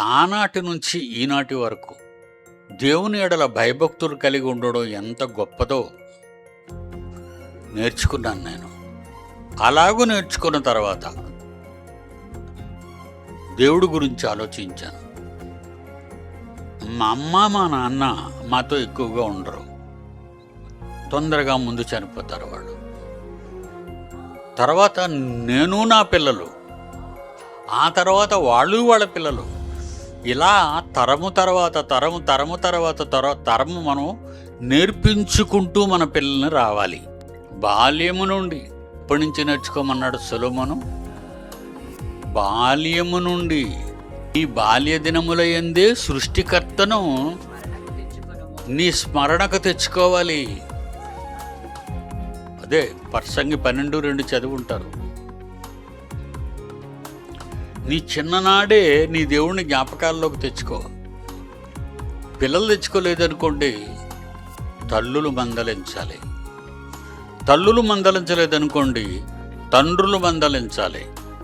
ఆనాటి నుంచి ఈనాటి వరకు దేవుని ఎడల భయభక్తులు కలిగి ఉండడం ఎంత గొప్పదో నేర్చుకున్నాను నేను. అలాగూ నేర్చుకున్న తర్వాత దేవుడి గురించి ఆలోచించాను. మా అమ్మ మా నాన్న మాతో ఎక్కువగా ఉండరు, తొందరగా ముందు చనిపోతారు వాళ్ళు. తర్వాత నేను నా పిల్లలు, ఆ తర్వాత వాళ్ళు వాళ్ళ పిల్లలు, ఇలా తరము తర్వాత తరము మనం నేర్పించుకుంటూ మన పిల్లల్ని రావాలి. బాల్యము నుండి ఎప్పటి నుంచి నేర్చుకోమన్నాడు సొలొమోను? బాల్యము నుండి ఈ బాల్య దినముల యందే సృష్టికర్తను నీ స్మరణకు తెచ్చుకోవాలి. అదే ప్రసంగి 12:2 చదువుంటారు. నీ చిన్ననాడే నీ దేవుడిని జ్ఞాపకాల్లోకి తెచ్చుకో. పిల్లలు తెచ్చుకోలేదనుకోండి, తల్లులు మందలించాలి. తల్లులు మందలించలేదనుకోండి, తండ్రులు మందలించాలి.